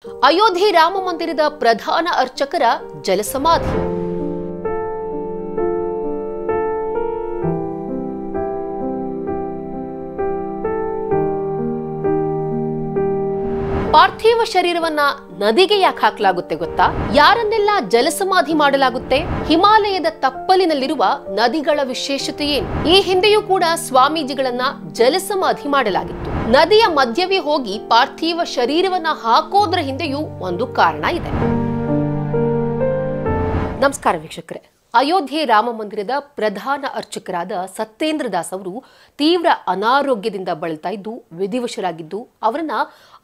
ಅಯೋಧ್ಯೆ ರಾಮ ಮಂದಿರದ ಪ್ರಧಾನ ಅರ್ಚಕರ ಜಲಸಮಾಧಿ. ಪಾರ್ಥಿವ ಶರೀರವನ್ನ ನದಿಗೆ ಯಾಕೆ ಹಾಕಲಾಗುತ್ತೆ ಗೊತ್ತಾ? ಯಾರನ್ನೆಲ್ಲ ಜಲಸಮಾಧಿ ಮಾಡಲಾಗುತ್ತೆ? ಹಿಮಾಲಯದ ತಪ್ಪಲಿನಲ್ಲಿರುವ ನದಿಗಳ ವಿಶೇಷತೆ ಏನು? ಈ ಹಿಂದೆಯೂ ಕೂಡ ಸ್ವಾಮೀಜಿಗಳನ್ನ ಜಲಸಮಾಧಿ ಮಾಡಲಾಗಿತ್ತು. ನದಿಯ ಮಧ್ಯವೇ ಹೋಗಿ ಪಾರ್ಥಿವ ಶರೀರವನ್ನ ಹಾಕೋದ್ರ ಹಿಂದೆಯೂ ಒಂದು ಕಾರಣ ಇದೆ. ನಮಸ್ಕಾರ ವೀಕ್ಷಕರೇ. ಅಯೋಧ್ಯೆ ರಾಮ ಮಂದಿರದ ಪ್ರಧಾನ ಅರ್ಚಕರಾದ ಸತ್ಯೇಂದ್ರ ದಾಸ್ ಅವರು ತೀವ್ರ ಅನಾರೋಗ್ಯದಿಂದ ಬಳಲ್ತಾ ಇದ್ದು ವಿಧಿವಶರಾಗಿದ್ದು ಅವರನ್ನ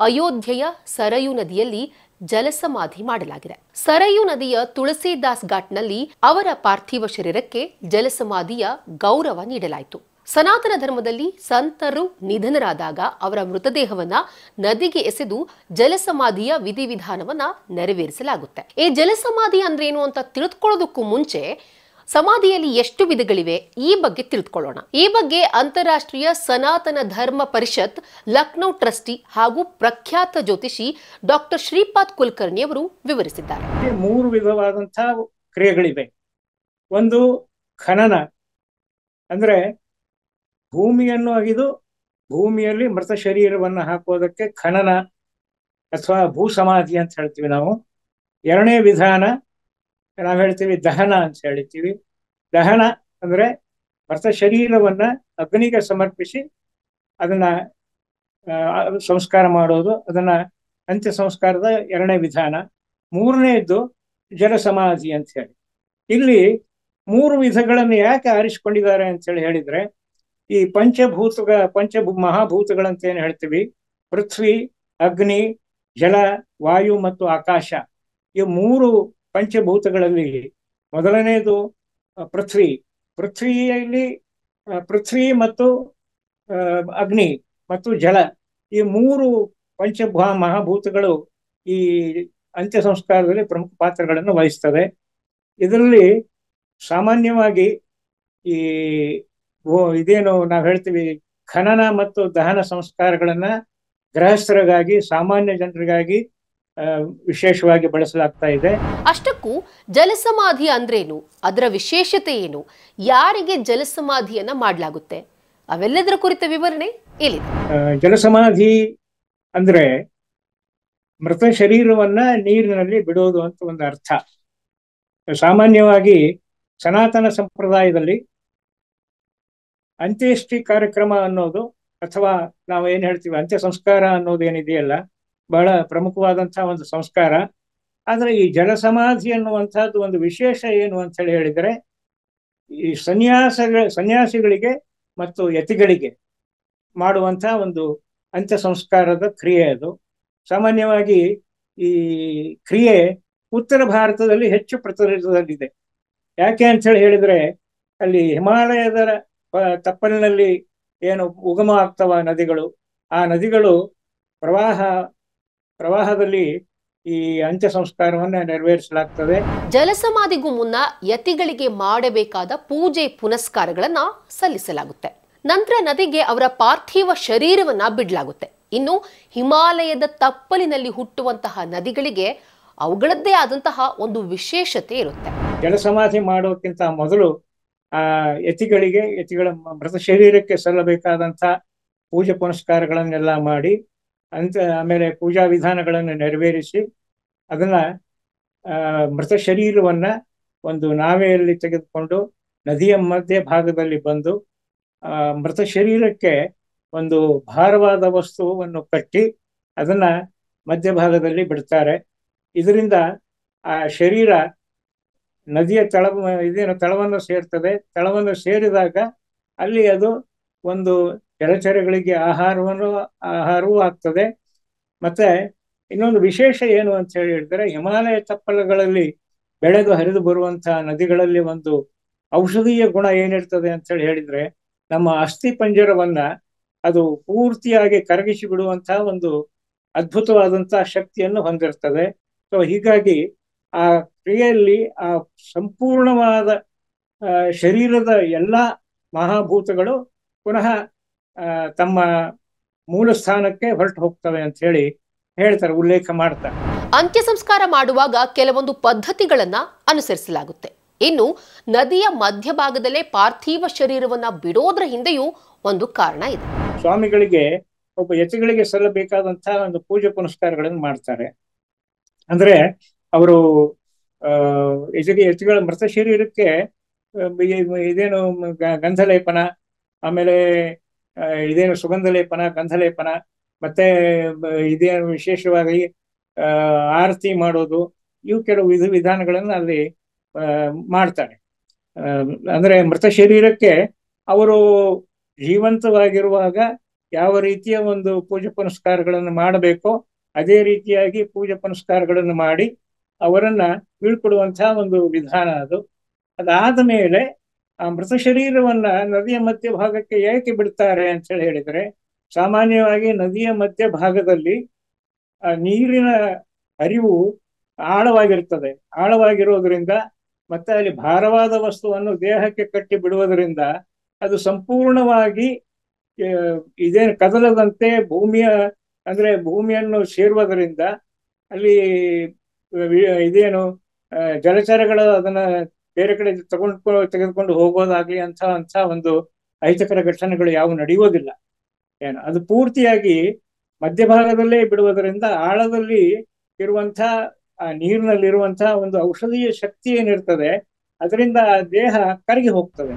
ಅಯೋಧ್ಯೆಯ ಸರಯೂ ನದಿಯಲ್ಲಿ ಜಲಸಮಾಧಿ ಮಾಡಲಾಗಿದೆ. ಸರಯೂ ನದಿಯ ತುಳಸಿದಾಸ್ ಘಾಟ್ನಲ್ಲಿ ಅವರ ಪಾರ್ಥಿವ ಶರೀರಕ್ಕೆ ಜಲಸಮಾಧಿಯ ಗೌರವ ನೀಡಲಾಯಿತು. ಸನಾತನ ಧರ್ಮದಲ್ಲಿ ಸಂತರು ನಿಧನರಾದಾಗ ಅವರ ಮೃತದೇಹವನ್ನ ನದಿಗೆ ಎಸೆದು ಜಲಸಮಾಧಿಯ ವಿಧಿವಿಧಾನವನ್ನ ನೆರವೇರಿಸಲಾಗುತ್ತೆ. ಈ ಜಲಸಮಾಧಿ ಅಂದ್ರೇನು ಅಂತ ತಿಳಿದುಕೊಳ್ಳೋದಕ್ಕೂ ಮುಂಚೆ ಸಮಾಧಿಯಲ್ಲಿ ಎಷ್ಟು ವಿಧಗಳಿವೆ ಈ ಬಗ್ಗೆ ತಿಳಿದುಕೊಳ್ಳೋಣ. ಈ ಬಗ್ಗೆ ಅಂತಾರಾಷ್ಟ್ರೀಯ ಸನಾತನ ಧರ್ಮ ಪರಿಷತ್ ಲಕ್ನೋ ಟ್ರಸ್ಟಿ ಹಾಗೂ ಪ್ರಖ್ಯಾತ ಜ್ಯೋತಿಷಿ ಡಾಕ್ಟರ್ ಶ್ರೀಪಾದ್ ಕುಲಕರ್ಣಿ ಅವರು ವಿವರಿಸಿದ್ದಾರೆ. 3 ವಿಧವಾದಂತಹ ಕ್ರಿಯೆಗಳಿವೆ. ಒಂದು ಖನನ, ಅಂದ್ರೆ ಭೂಮಿಯನ್ನು ಅಗಿದು ಭೂಮಿಯಲ್ಲಿ ಮೃತ ಶರೀರವನ್ನು ಹಾಕೋದಕ್ಕೆ ಖನನ ಅಥವಾ ಭೂ ಸಮಾಧಿ ಅಂತ ಹೇಳ್ತೀವಿ ನಾವು. ಎರಡನೇ ವಿಧಾನ ನಾವು ಹೇಳ್ತೀವಿ ದಹನ ಅಂತ ಹೇಳ್ತೀವಿ. ದಹನ ಅಂದ್ರೆ ಮೃತ ಶರೀರವನ್ನ ಅಗ್ನಿಗೆ ಸಮರ್ಪಿಸಿ ಅದನ್ನ ಸಂಸ್ಕಾರ ಮಾಡೋದು, ಅದನ್ನ ಅಂತ್ಯ ಸಂಸ್ಕಾರದ ಎರಡನೇ ವಿಧಾನ. ಮೂರನೇದ್ದು ಜಲ ಸಮಾಧಿ ಅಂತ ಹೇಳಿ. ಇಲ್ಲಿ 3 ವಿಧಗಳನ್ನು ಯಾಕೆ ಆರಿಸಿಕೊಂಡಿದ್ದಾರೆ ಅಂತ ಹೇಳಿದ್ರೆ, ಈ ಮಹಾಭೂತಗಳಂತ ಏನು ಹೇಳ್ತೀವಿ, ಪೃಥ್ವಿ, ಅಗ್ನಿ, ಜಲ, ವಾಯು ಮತ್ತು ಆಕಾಶ, ಈ 3 ಪಂಚಭೂತಗಳಲ್ಲಿ ಮೊದಲನೇದು ಪೃಥ್ವಿ. ಪೃಥ್ವಿಯಲ್ಲಿ ಪೃಥ್ವಿ ಮತ್ತು ಅಗ್ನಿ ಮತ್ತು ಜಲ, ಈ 3 ಮಹಾಭೂತಗಳು ಈ ಅಂತ್ಯ ಸಂಸ್ಕಾರದಲ್ಲಿ ಪ್ರಮುಖ ಪಾತ್ರಗಳನ್ನು ವಹಿಸ್ತದೆ. ಇದರಲ್ಲಿ ಸಾಮಾನ್ಯವಾಗಿ ಈ ಇದೇನು ನಾವು ಹೇಳ್ತೀವಿ ಖನನ ಮತ್ತು ದಹನ ಸಂಸ್ಕಾರಗಳನ್ನ ಗೃಹಸ್ಥರಿಗಾಗಿ, ಸಾಮಾನ್ಯ ಜನರಿಗಾಗಿ ವಿಶೇಷವಾಗಿ ಬಳಸಲಾಗ್ತಾ ಇದೆ. ಅಷ್ಟಕ್ಕೂ ಜಲಸಮಾಧಿ ಅಂದ್ರೇನು, ಅದರ ವಿಶೇಷತೆ ಏನು, ಯಾರಿಗೆ ಜಲಸಮಾಧಿಯನ್ನ ಮಾಡಲಾಗುತ್ತೆ, ಅವೆಲ್ಲದರ ಕುರಿತ ವಿವರಣೆ ಇಲ್ಲಿದೆ. ಜಲಸಮಾಧಿ ಅಂದ್ರೆ ಮೃತ ಶರೀರವನ್ನ ನೀರಿನಲ್ಲಿ ಬಿಡೋದು ಅಂತ ಒಂದು ಅರ್ಥ. ಸಾಮಾನ್ಯವಾಗಿ ಸನಾತನ ಸಂಪ್ರದಾಯದಲ್ಲಿ ಅಂತ್ಯೇಷ್ಟಿ ಕಾರ್ಯಕ್ರಮ ಅನ್ನೋದು, ಅಥವಾ ನಾವು ಏನ್ ಹೇಳ್ತೀವಿ ಅಂತ್ಯ ಸಂಸ್ಕಾರ ಅನ್ನೋದು ಏನಿದೆಯಲ್ಲ, ಬಹಳ ಪ್ರಮುಖವಾದಂತಹ ಒಂದು ಸಂಸ್ಕಾರ. ಆದ್ರೆ ಈ ಜಲಸಮಾಧಿ ಅನ್ನುವಂಥದ್ದು ಒಂದು ವಿಶೇಷ ಏನು ಅಂತ ಹೇಳಿದರೆ, ಈ ಸನ್ಯಾಸಿಗಳಿಗೆ ಮತ್ತು ಯತಿಗಳಿಗೆ ಮಾಡುವಂತಹ ಒಂದು ಅಂತ್ಯ ಸಂಸ್ಕಾರದ ಕ್ರಿಯೆ ಅದು. ಸಾಮಾನ್ಯವಾಗಿ ಈ ಕ್ರಿಯೆ ಉತ್ತರ ಭಾರತದಲ್ಲಿ ಹೆಚ್ಚು ಪ್ರಚಲಿತದಲ್ಲಿದೆ. ಯಾಕೆ ಅಂತ ಹೇಳಿದ್ರೆ, ಅಲ್ಲಿ ಹಿಮಾಲಯದ ತಪ್ಪಲಿನಲ್ಲಿ ಏನು ಉಗಮ ಆಗ್ತವ ನದಿಗಳು, ಆ ನದಿಗಳು ಪ್ರವಾಹದಲ್ಲಿ ಈ ಅಂತ್ಯ ಸಂಸ್ಕಾರವನ್ನ ನೆರವೇರಿಸಲಾಗ್ತದೆ. ಜಲಸಮಾಧಿಗೂ ಮುನ್ನ ಯತಿಗಳಿಗೆ ಮಾಡಬೇಕಾದ ಪೂಜೆ ಪುನಸ್ಕಾರಗಳನ್ನ ಸಲ್ಲಿಸಲಾಗುತ್ತೆ. ನಂತರ ನದಿಗೆ ಅವರ ಪಾರ್ಥಿವ ಶರೀರವನ್ನ ಬಿಡಲಾಗುತ್ತೆ. ಇನ್ನು ಹಿಮಾಲಯದ ತಪ್ಪಲಿನಲ್ಲಿ ಹುಟ್ಟುವಂತಹ ನದಿಗಳಿಗೆ ಅವುಗಳದ್ದೇ ಆದಂತಹ ಒಂದು ವಿಶೇಷತೆ ಇರುತ್ತೆ. ಜಲಸಮಾಧಿ ಮಾಡೋಕ್ಕಿಂತ ಮೊದಲು ಯತಿಗಳ ಮೃತ ಶರೀರಕ್ಕೆ ಸಲ್ಲಬೇಕಾದಂತಹ ಪೂಜೆ ಪುನಸ್ಕಾರಗಳನ್ನೆಲ್ಲ ಮಾಡಿ ಆಮೇಲೆ ಪೂಜಾ ವಿಧಾನಗಳನ್ನು ನೆರವೇರಿಸಿ ಅದನ್ನ ಮೃತ ಶರೀರವನ್ನ ಒಂದು ನಾವೆಯಲ್ಲಿ ತೆಗೆದುಕೊಂಡು ನದಿಯ ಮಧ್ಯ ಭಾಗದಲ್ಲಿ ಬಂದು ಮೃತ ಶರೀರಕ್ಕೆ ಒಂದು ಭಾರವಾದ ವಸ್ತುವನ್ನು ಕಟ್ಟಿ ಅದನ್ನ ಮಧ್ಯಭಾಗದಲ್ಲಿ ಬಿಡ್ತಾರೆ. ಇದರಿಂದ ಆ ಶರೀರ ನದಿಯ ತಳವನ್ನು ಸೇರ್ತದೆ. ತಳವನ್ನು ಸೇರಿದಾಗ ಅಲ್ಲಿ ಅದು ಒಂದು ಜಲಚರಗಳಿಗೆ ಆಹಾರವೂ ಆಗ್ತದೆ. ಮತ್ತೆ ಇನ್ನೊಂದು ವಿಶೇಷ ಏನು ಅಂತ ಹೇಳಿದ್ರೆ, ಹಿಮಾಲಯ ತಪ್ಪಲುಗಳಲ್ಲಿ ಬೆಳೆದು ಹರಿದು ಬರುವಂತಹ ನದಿಗಳಲ್ಲಿ ಒಂದು ಔಷಧೀಯ ಗುಣ ಏನಿರ್ತದೆ ಅಂತ ಹೇಳಿದ್ರೆ, ನಮ್ಮ ಅಸ್ಥಿ ಪಂಜರವನ್ನ ಅದು ಪೂರ್ತಿಯಾಗಿ ಕರಗಿಸಿ ಬಿಡುವಂತಹ ಒಂದು ಅದ್ಭುತವಾದಂತಹ ಶಕ್ತಿಯನ್ನು ಹೊಂದಿರ್ತದೆ. ಸೊ ಹೀಗಾಗಿ ಆ ಕ್ರಿಯೆಯಲ್ಲಿ ಆ ಸಂಪೂರ್ಣವಾದ ಶರೀರದ ಎಲ್ಲ ಮಹಾಭೂತಗಳು ಪುನಃ ತಮ್ಮ ಮೂಲ ಸ್ಥಾನಕ್ಕೆ ಹೊರಟು ಹೋಗ್ತವೆ ಅಂತ ಹೇಳಿ ಹೇಳ್ತಾರೆ, ಉಲ್ಲೇಖ ಮಾಡ್ತಾರೆ. ಅಂತ್ಯ ಸಂಸ್ಕಾರ ಮಾಡುವಾಗ ಕೆಲವೊಂದು ಪದ್ಧತಿಗಳನ್ನ ಅನುಸರಿಸಲಾಗುತ್ತೆ. ಇನ್ನು ನದಿಯ ಮಧ್ಯಭಾಗದಲ್ಲೇ ಪಾರ್ಥಿವ ಶರೀರವನ್ನ ಬಿಡೋದ್ರ ಹಿಂದೆಯೂ ಒಂದು ಕಾರಣ ಇದೆ. ಸ್ವಾಮಿಗಳಿಗೆ ಒಬ್ಬ ಯತಿಗಳಿಗೆ ಸಲ್ಲಬೇಕಾದಂತಹ ಒಂದು ಪೂಜೆ ಪುನಸ್ಕಾರಗಳನ್ನು ಮಾಡ್ತಾರೆ. ಅಂದ್ರೆ ಅವರು ಯತಿಗಳ ಮೃತ ಶರೀರಕ್ಕೆ ಇದೇನು ಗಂಧಲೇಪನ, ಆಮೇಲೆ ಇದೇನು ಸುಗಂಧ ಲೇಪನ, ಗಂಧಲೇಪನ, ಮತ್ತೆ ಇದೇನು ವಿಶೇಷವಾಗಿ ಆರತಿ ಮಾಡೋದು, ಇವು ಕೆಲವು ವಿಧಾನಗಳನ್ನು ಅಲ್ಲಿ ಮಾಡ್ತಾರೆ. ಅಂದ್ರೆ ಮೃತ ಶರೀರಕ್ಕೆ ಅವರು ಜೀವಂತವಾಗಿರುವಾಗ ಯಾವ ರೀತಿಯ ಒಂದು ಪೂಜೆ ಪುನಸ್ಕಾರಗಳನ್ನು ಮಾಡಬೇಕೋ ಅದೇ ರೀತಿಯಾಗಿ ಪೂಜೆ ಪುನಸ್ಕಾರಗಳನ್ನು ಮಾಡಿ ಅವರನ್ನ ಬೀಳ್ಕೊಡುವಂತಹ ಒಂದು ವಿಧಾನ ಅದು. ಅದಾದ ಮೇಲೆ ಆ ಮೃತ ಶರೀರವನ್ನ ನದಿಯ ಮಧ್ಯ ಭಾಗಕ್ಕೆ ಏಕೆ ಬಿಡ್ತಾರೆ ಅಂತ ಹೇಳಿದ್ರೆ, ಸಾಮಾನ್ಯವಾಗಿ ನದಿಯ ಮಧ್ಯ ಭಾಗದಲ್ಲಿ ಆ ನೀರಿನ ಹರಿವು ಆಳವಾಗಿರ್ತದೆ. ಆಳವಾಗಿರೋದ್ರಿಂದ ಮತ್ತೆ ಅಲ್ಲಿ ಭಾರವಾದ ವಸ್ತುವನ್ನು ದೇಹಕ್ಕೆ ಕಟ್ಟಿ ಬಿಡುವುದರಿಂದ ಅದು ಸಂಪೂರ್ಣವಾಗಿ ಇದೇನು ಕದಲದಂತೆ ಭೂಮಿಯನ್ನು ಸೇರುವುದರಿಂದ ಅಲ್ಲಿ ಇದೇನು ಜಲಚರಗಳು ಅದನ್ನ ಬೇರೆ ಕಡೆ ತೆಗೆದುಕೊಂಡು ಹೋಗೋದಾಗ್ಲಿ ಅಂತ ಒಂದು ಅಹಿತಕರ ಘಟನೆಗಳು ಯಾವ ನಡೆಯುವುದಿಲ್ಲ. ಅದು ಪೂರ್ತಿಯಾಗಿ ಮಧ್ಯಭಾಗದಲ್ಲೇ ಬಿಡುವುದರಿಂದ ಆಳದಲ್ಲಿ ಇರುವಂತಹ ಆ ನೀರಿನಲ್ಲಿರುವಂತಹ ಒಂದು ಔಷಧೀಯ ಶಕ್ತಿ ಏನಿರ್ತದೆ ಅದರಿಂದ ದೇಹ ಕರಗಿ ಹೋಗ್ತದೆ.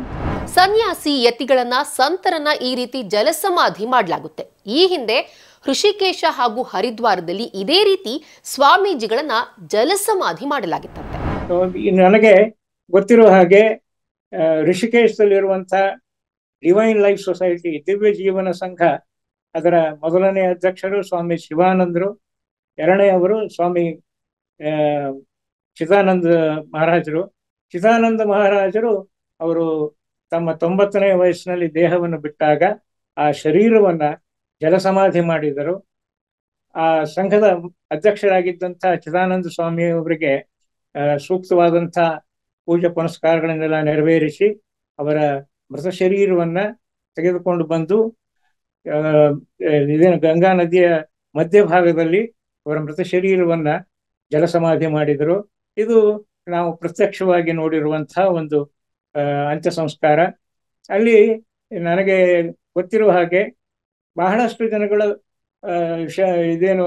ಸನ್ಯಾಸಿ ಯತಿಗಳನ್ನ ಸಂತರನ್ನ ಈ ರೀತಿ ಜಲಸಮಾಧಿ ಮಾಡಲಾಗುತ್ತೆ. ಈ ಹಿಂದೆ ಋಷಿಕೇಶ ಹಾಗೂ ಹರಿದ್ವಾರದಲ್ಲಿ ಇದೇ ರೀತಿ ಸ್ವಾಮೀಜಿಗಳನ್ನ ಜಲಸಮಾಧಿ ಮಾಡಲಾಗಿತ್ತಂತೆ. ನನಗೆ ಗೊತ್ತಿರೋ ಹಾಗೆ ಋಷಿಕೇಶದಲ್ಲಿರುವಂತಹ ಡಿವೈನ್ ಲೈಫ್ ಸೊಸೈಟಿ, ದಿವ್ಯ ಜೀವನ ಸಂಘ, ಅದರ ಮೊದಲನೇ ಅಧ್ಯಕ್ಷರು ಸ್ವಾಮಿ ಶಿವಾನಂದರು, ಎರಡನೇ ಅವರು ಸ್ವಾಮಿ ಚಿದಾನಂದ ಮಹಾರಾಜರು. ಚಿದಾನಂದ ಮಹಾರಾಜರು ಅವರು ತಮ್ಮ 90ನೇ ವಯಸ್ಸಿನಲ್ಲಿ ದೇಹವನ್ನು ಬಿಟ್ಟಾಗ ಆ ಶರೀರವನ್ನ ಜಲಸಮಾಧಿ ಮಾಡಿದರು. ಆ ಸಂಘದ ಅಧ್ಯಕ್ಷರಾಗಿದ್ದಂಥ ಚಿದಾನಂದ ಸ್ವಾಮಿಯವರಿಗೆ ಸೂಕ್ತವಾದಂಥ ಪೂಜೆ ಪುನಸ್ಕಾರಗಳನ್ನೆಲ್ಲ ನೆರವೇರಿಸಿ ಅವರ ಮೃತ ಶರೀರವನ್ನ ತೆಗೆದುಕೊಂಡು ಬಂದು ಇದೇನು ಗಂಗಾ ನದಿಯ ಮಧ್ಯಭಾಗದಲ್ಲಿ ಅವರ ಮೃತ ಶರೀರವನ್ನ ಜಲಸಮಾಧಿ ಮಾಡಿದರು. ಇದು ನಾವು ಪ್ರತ್ಯಕ್ಷವಾಗಿ ನೋಡಿರುವಂತಹ ಒಂದು ಅಂತ್ಯ ಸಂಸ್ಕಾರ. ಅಲ್ಲಿ ನನಗೆ ಗೊತ್ತಿರುವ ಹಾಗೆ ಬಹಳಷ್ಟು ಜನಗಳ ಇದೇನು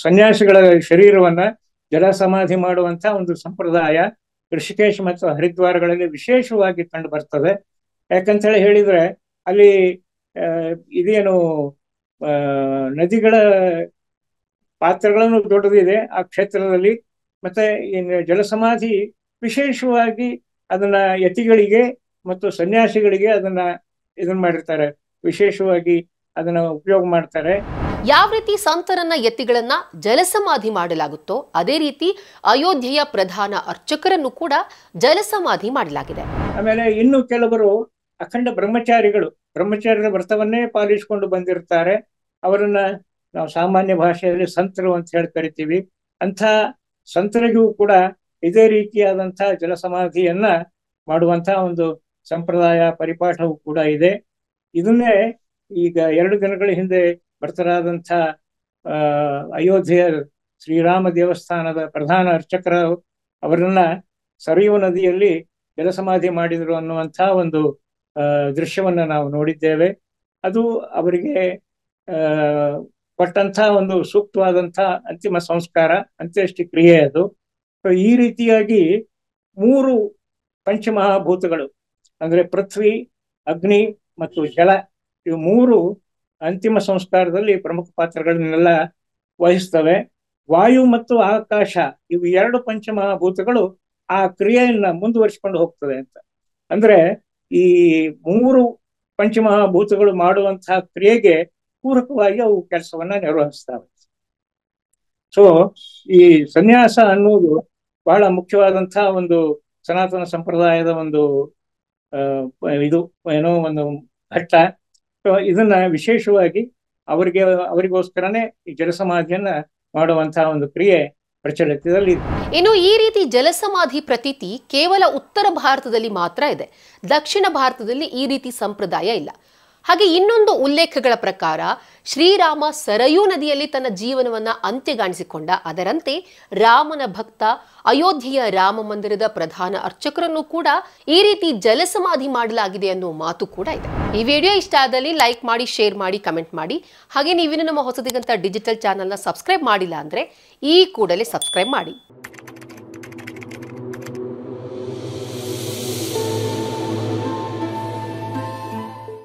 ಸನ್ಯಾಸಿಗಳ ಶರೀರವನ್ನ ಜಲಸಮಾಧಿ ಮಾಡುವಂತ ಒಂದು ಸಂಪ್ರದಾಯ ಋಷಿಕೇಶ ಮತ್ತು ಹರಿದ್ವಾರಗಳಲ್ಲಿ ವಿಶೇಷವಾಗಿ ಕಂಡು ಬರ್ತದೆ. ಯಾಕಂತ ಹೇಳಿದ್ರೆ ಅಲ್ಲಿ ಇದೇನು ನದಿಗಳ ಪಾತ್ರಗಳನ್ನು ದೊಡ್ಡದಿದೆ ಆ ಕ್ಷೇತ್ರದಲ್ಲಿ. ಮತ್ತೆ ಜಲಸಮಾಧಿ ವಿಶೇಷವಾಗಿ ಅದನ್ನ ಯತಿಗಳಿಗೆ ಮತ್ತು ಸನ್ಯಾಸಿಗಳಿಗೆ ಇದನ್ನ ಮಾಡಿರ್ತಾರೆ, ವಿಶೇಷವಾಗಿ ಅದನ್ನ ಉಪಯೋಗ ಮಾಡ್ತಾರೆ. ಯಾವ ರೀತಿ ಸಂತರನ್ನ ಯತಿಗಳನ್ನ ಜಲಸಮಾಧಿ ಮಾಡಲಾಗುತ್ತೋ ಅದೇ ರೀತಿ ಅಯೋಧ್ಯೆಯ ಪ್ರಧಾನ ಅರ್ಚಕರನ್ನು ಕೂಡ ಜಲಸಮಾಧಿ ಮಾಡಲಾಗಿದೆ. ಆಮೇಲೆ ಇನ್ನು ಕೆಲವರು ಅಖಂಡ ಬ್ರಹ್ಮಚಾರ್ಯರ ವ್ರತವನ್ನೇ ಪಾಲಿಸಿಕೊಂಡು ಬಂದಿರ್ತಾರೆ. ಅವರನ್ನ ನಾವು ಸಾಮಾನ್ಯ ಭಾಷೆಯಲ್ಲಿ ಸಂತರು ಅಂತ ಹೇಳಿ ಕರಿತೀವಿ. ಅಂಥ ಸಂತರಿಗೂ ಕೂಡ ಇದೇ ರೀತಿಯಾದಂತಹ ಜಲಸಮಾಧಿಯನ್ನ ಮಾಡುವಂತಹ ಒಂದು ಸಂಪ್ರದಾಯ ಪರಿಪಾಠವು ಕೂಡ ಇದೆ. ಇದನ್ನೇ ಈಗ 2 ದಿನಗಳ ಹಿಂದೆ ಭರ್ತರಾದಂಥ ಅಯೋಧ್ಯೆಯ ಶ್ರೀರಾಮ ದೇವಸ್ಥಾನದ ಪ್ರಧಾನ ಅರ್ಚಕರು ಅವರನ್ನ ಸರಿಯು ನದಿಯಲ್ಲಿ ಜಲಸಮಾಧಿ ಮಾಡಿದರು ಅನ್ನುವಂಥ ಒಂದು ದೃಶ್ಯವನ್ನ ನಾವು ನೋಡಿದ್ದೇವೆ. ಅದು ಅವರಿಗೆ ಕೊಟ್ಟಂಥ ಒಂದು ಸೂಕ್ತವಾದಂಥ ಅಂತಿಮ ಸಂಸ್ಕಾರ, ಅಂತ್ಯೇಷ್ಟಿ ಕ್ರಿಯೆ ಅದು. ಈ ರೀತಿಯಾಗಿ 3 ಪಂಚಮಹಾಭೂತಗಳು ಅಂದ್ರೆ ಪೃಥ್ವಿ, ಅಗ್ನಿ ಮತ್ತು ಜಲ, ಇವು 3 ಅಂತಿಮ ಸಂಸ್ಕಾರದಲ್ಲಿ ಪ್ರಮುಖ ಪಾತ್ರಗಳನ್ನೆಲ್ಲ ವಹಿಸ್ತವೆ. ವಾಯು ಮತ್ತು ಆಕಾಶ ಇವು 2 ಪಂಚಮಹಾಭೂತಗಳು ಆ ಕ್ರಿಯೆಯನ್ನ ಮುಂದುವರಿಸಿಕೊಂಡು ಹೋಗ್ತದೆ ಅಂತ. ಅಂದ್ರೆ ಈ 3 ಪಂಚಮಹಾಭೂತಗಳು ಮಾಡುವಂತಹ ಕ್ರಿಯೆಗೆ ಪೂರಕವಾಗಿ ಅವು ಕೆಲಸವನ್ನ ನಿರ್ವಹಿಸ್ತವೆ. ಸೊ ಈ ಸನ್ಯಾಸ ಅನ್ನುವುದು ಬಹಳ ಮುಖ್ಯವಾದಂತಹ ಒಂದು ಸನಾತನ ಸಂಪ್ರದಾಯದ ಒಂದು ಇದು ಒಂದು ಘಟ್ಟ. ಇದನ್ನ ವಿಶೇಷವಾಗಿ ಅವರಿಗೋಸ್ಕರನೇ ಈ ಜಲಸಮಾಧಿಯನ್ನ ಮಾಡುವಂತಹ ಒಂದು ಕ್ರಿಯೆ ಪ್ರಚಲಿತದಲ್ಲಿ. ಇನ್ನು ಈ ರೀತಿ ಜಲಸಮಾಧಿ ಪ್ರತೀತಿ ಕೇವಲ ಉತ್ತರ ಭಾರತದಲ್ಲಿ ಮಾತ್ರ ಇದೆ. ದಕ್ಷಿಣ ಭಾರತದಲ್ಲಿ ಈ ರೀತಿ ಸಂಪ್ರದಾಯ ಇಲ್ಲ. ಹಾಗೆ ಇನ್ನೊಂದು ಉಲ್ಲೇಖಗಳ ಪ್ರಕಾರ ಶ್ರೀರಾಮ ಸರಯೂ ನದಿಯಲ್ಲಿ ತನ್ನ ಜೀವನವನ್ನ ಅಂತ್ಯಗಾಣಿಸಿಕೊಂಡ. ಅದರಂತೆ ರಾಮನ ಭಕ್ತ ಅಯೋಧ್ಯೆಯ ರಾಮ ಮಂದಿರದ ಪ್ರಧಾನ ಅರ್ಚಕರನ್ನು ಕೂಡ ಈ ರೀತಿ ಜಲಸಮಾಧಿ ಮಾಡಲಾಗಿದೆ ಅನ್ನೋ ಮಾತು ಕೂಡ ಇದೆ. ಈ ವಿಡಿಯೋ ಇಷ್ಟ ಆದಲ್ಲಿ ಲೈಕ್ ಮಾಡಿ, ಶೇರ್ ಮಾಡಿ, ಕಮೆಂಟ್ ಮಾಡಿ. ಹಾಗೆ ನೀವಿನ್ನು ನಮ್ಮ ಹೊಸದಿಗಂತ ಡಿಜಿಟಲ್ ಚಾನೆಲ್ನ ಸಬ್ಸ್ಕ್ರೈಬ್ ಮಾಡಿಲ್ಲ ಅಂದ್ರೆ ಈ ಕೂಡಲೇ ಸಬ್ಸ್ಕ್ರೈಬ್ ಮಾಡಿ.